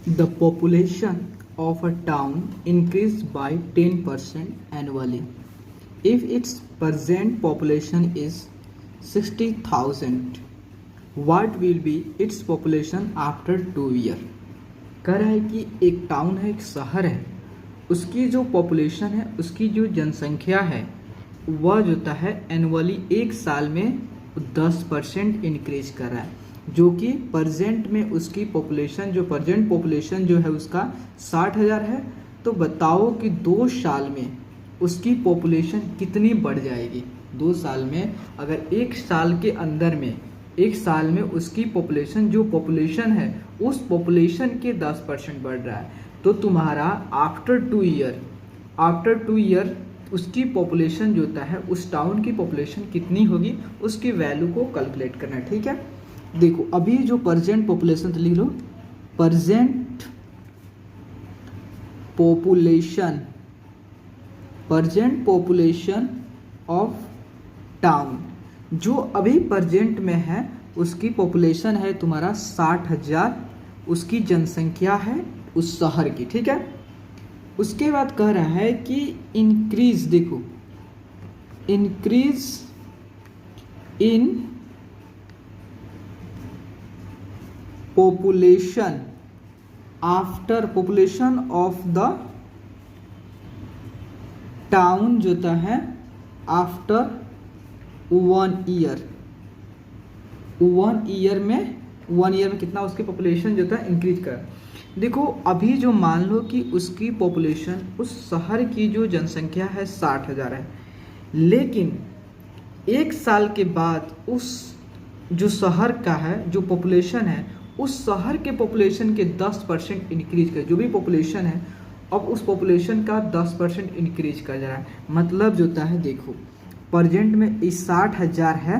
The population of a town increased by 10% annually. If its present population is 60,000, what will be its population after 2 year? कह रहा है कि एक town है, एक शहर है, उसकी जो पॉपुलेशन है, उसकी जो जनसंख्या है, वह जो है एनुअली एक साल में 10% इंक्रीज कर रहा है, जो कि प्रजेंट में उसकी पॉपुलेशन जो प्रेजेंट पॉपुलेशन जो है उसका 60,000 है। तो बताओ कि 2 साल में उसकी पॉपुलेशन कितनी बढ़ जाएगी। 2 साल में अगर एक साल के अंदर में एक साल में उसकी पॉपुलेशन जो पॉपुलेशन है उस पॉपुलेशन के 10% बढ़ रहा है, तो तुम्हारा आफ्टर 2 ईयर उसकी पॉपुलेशन जो होता है उस टाउन की पॉपुलेशन कितनी होगी, उसकी वैल्यू को कैलकुलेट करना है। ठीक है, देखो अभी जो प्रेजेंट पॉपुलेशन तो लिख लो, प्रेजेंट पॉपुलेशन ऑफ टाउन जो अभी प्रेजेंट में है उसकी पॉपुलेशन है तुम्हारा 60,000, उसकी जनसंख्या है उस शहर की। ठीक है, उसके बाद कह रहा है कि इंक्रीज, देखो increase in population after population of the town जो होता है आफ्टर 1 ईयर। 1 ईयर में कितना उसकी पॉपुलेशन जो होता है इंक्रीज कर। देखो अभी जो मान लो कि उसकी पॉपुलेशन उस शहर की जो जनसंख्या है 60,000 है, लेकिन एक साल के बाद उस जो शहर का है जो पॉपुलेशन है उस शहर के पॉपुलेशन के 10% इंक्रीज कर, जो भी पॉपुलेशन है अब उस पॉपुलेशन का 10% इंक्रीज कर जा रहा है। मतलब जो होता है देखो प्रेजेंट में इस 60,000 है,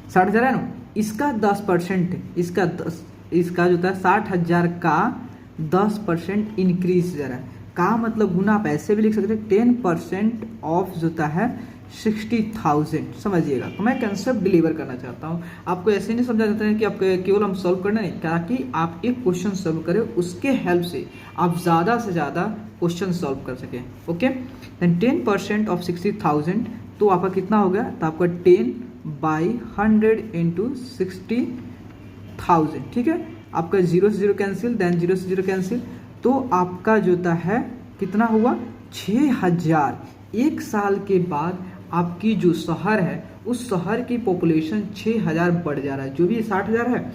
60,000 है ना, इसका 10% इसका जो था 60,000 का 10% इंक्रीज जा रहा है। का मतलब गुना, आप ऐसे भी लिख सकते हैं 10% ऑफ जो होता है 60,000। समझिएगा, तो मैं कंसेप्ट डिलीवर करना चाहता हूँ आपको। ऐसे नहीं समझा जाता है कि आप केवल हम सॉल्व करना नहीं, ताकि आप एक क्वेश्चन सॉल्व करें, उसके हेल्प से आप ज़्यादा से ज़्यादा क्वेश्चन सॉल्व कर सकें। ओके, देन 10% ऑफ 60,000 तो आपका कितना हो गया, तो आपका 10/100 इंटू 60,000। ठीक है, आपका 0 से 0 कैंसिल, देन 0 से 0 कैंसिल, तो आपका जो होता है कितना हुआ 6,000। एक साल के बाद आपकी जो शहर है उस शहर की पॉपुलेशन 6,000 बढ़ जा रहा है। जो भी 60,000 है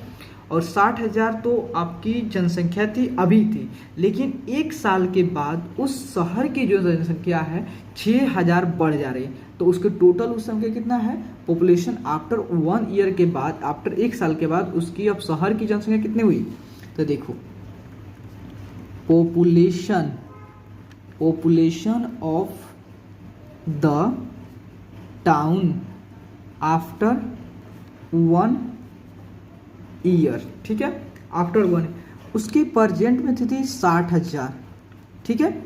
और 60,000 तो आपकी जनसंख्या थी अभी थी, लेकिन एक साल के बाद उस शहर की जो जनसंख्या है 6,000 बढ़ जा रही है। तो उसके टोटल उस संख्या कितना है, पॉपुलेशन आफ्टर 1 ईयर के बाद, आफ्टर एक साल के बाद उसकी अब शहर की जनसंख्या कितनी हुई। तो देखो population of the town after 1 year. ठीक है, आफ्टर 1 उसकी प्रेजेंट में थी 60,000। ठीक है,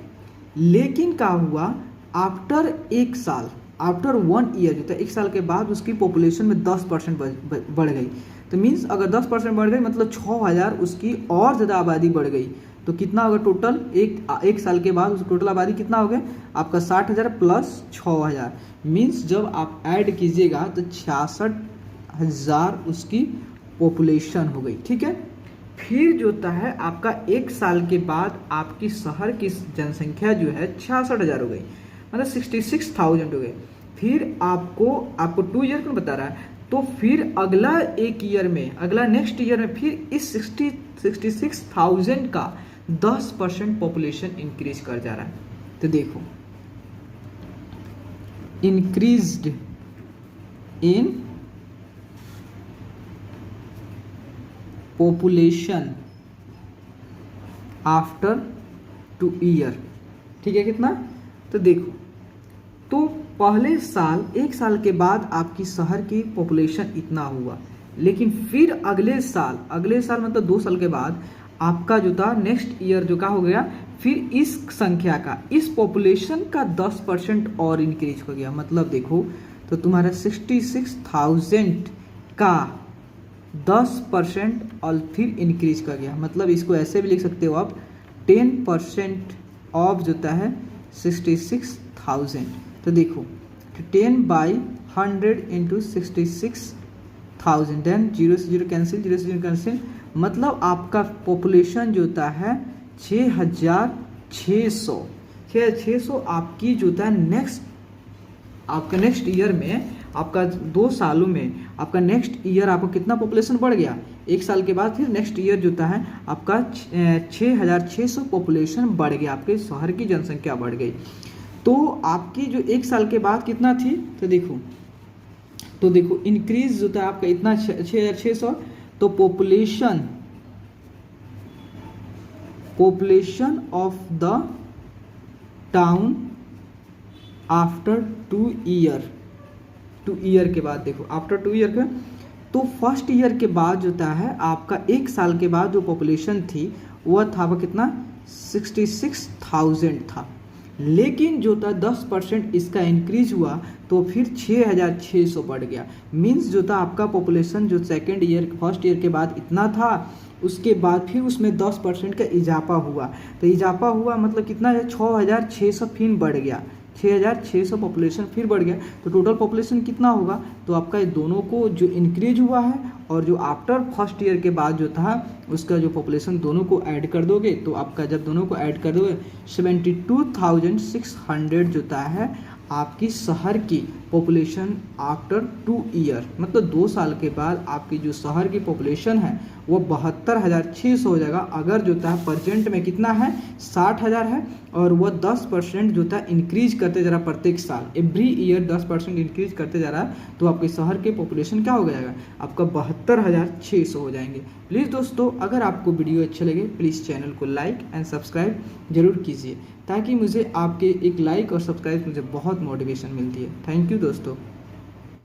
लेकिन क्या हुआ आफ्टर एक साल, आफ्टर 1 ईयर जो था एक साल के बाद उसकी पॉपुलेशन में 10% बढ़ गई। तो मीन्स अगर 10% बढ़ गई मतलब 6,000 उसकी और ज़्यादा आबादी बढ़ गई। तो कितना होगा टोटल, एक साल के बाद उसकी टोटल आबादी कितना हो गया आपका 60,000 प्लस 6,000। मीन्स जब आप ऐड कीजिएगा तो 66,000 उसकी पॉपुलेशन हो गई। ठीक है, फिर जो होता है आपका एक साल के बाद आपकी शहर की जनसंख्या जो है 66,000 हो गई, मतलब 66,000 हो गई। फिर आपको 2 ईयर क्यों बता रहा है, तो फिर अगला एक ईयर में, अगला नेक्स्ट ईयर में फिर इस 66,000 का 10% पॉपुलेशन इंक्रीज कर जा रहा है। तो देखो increased in population after 2 year. ठीक है, कितना, तो देखो तो पहले साल एक साल के बाद आपकी शहर की पॉपुलेशन इतना हुआ, लेकिन फिर अगले साल मतलब 2 साल के बाद आपका जो था नेक्स्ट ईयर जो का हो गया, फिर इस संख्या का, इस पॉपुलेशन का 10% और इंक्रीज हो गया। मतलब देखो तो तुम्हारा 66,000 का 10% और फिर इंक्रीज कर गया। मतलब इसको ऐसे भी लिख सकते हो आप 10% ऑफ जो होता है 66,000। तो देखो 10/100 इंटू 66,000, देन 0 से 0 कैंसिल, 0 से 0 कैंसिल, मतलब आपका पॉपुलेशन जो होता है 6,600 आपकी जो होता है आपका नेक्स्ट ईयर में, आपका 2 सालों में आपका नेक्स्ट ईयर आपका कितना पॉपुलेशन बढ़ गया, 1 साल के बाद फिर नेक्स्ट ईयर जो होता है आपका 6,600 पॉपुलेशन बढ़ गया, आपके शहर की जनसंख्या बढ़ गई। तो आपकी जो 1 साल के बाद कितना थी, तो देखो इंक्रीज जो था आपका इतना 6,600, तो population of the town after 2 year के बाद, देखो आफ्टर 2 ईयर के, तो फर्स्ट ईयर के बाद जो होता है आपका 1 साल के बाद जो पॉपुलेशन थी वह था वो कितना 66,000 था, लेकिन जो था 10% इसका इंक्रीज हुआ तो फिर 6,600 बढ़ गया। मीन्स जो था आपका पॉपुलेशन जो फर्स्ट ईयर के बाद इतना था, उसके बाद फिर उसमें 10% का इजाफा हुआ, तो इजाफा हुआ मतलब कितना है 6,600 फिर बढ़ गया, 6,600 पॉपुलेशन फिर बढ़ गया। तो टोटल पॉपुलेशन कितना होगा, तो आपका ये दोनों को जो इंक्रीज हुआ है और जो आफ्टर फर्स्ट ईयर के बाद जो था उसका जो पॉपुलेशन दोनों को ऐड कर दोगे, तो आपका जब दोनों को ऐड कर दोगे 72,600 जो होता है आपकी शहर की पॉपुलेशन आफ्टर 2 ईयर, मतलब 2 साल के बाद आपकी जो शहर की पॉपुलेशन है वो 72,600 हो जाएगा। अगर जो था प्रेजेंट में कितना है 60,000 है, और वह 10% जो था इंक्रीज करते जा रहा प्रत्येक साल, एवरी ईयर 10% इंक्रीज करते जा रहा है, तो आपके शहर के पॉपुलेशन क्या हो जाएगा आपका 72,600 हो जाएंगे। प्लीज़ दोस्तों, अगर आपको वीडियो अच्छे लगे प्लीज़ चैनल को लाइक एंड सब्सक्राइब जरूर कीजिए, ताकि मुझे आपके एक लाइक और सब्सक्राइब मुझे बहुत मोटिवेशन मिलती है। थैंक यू दोस्तों।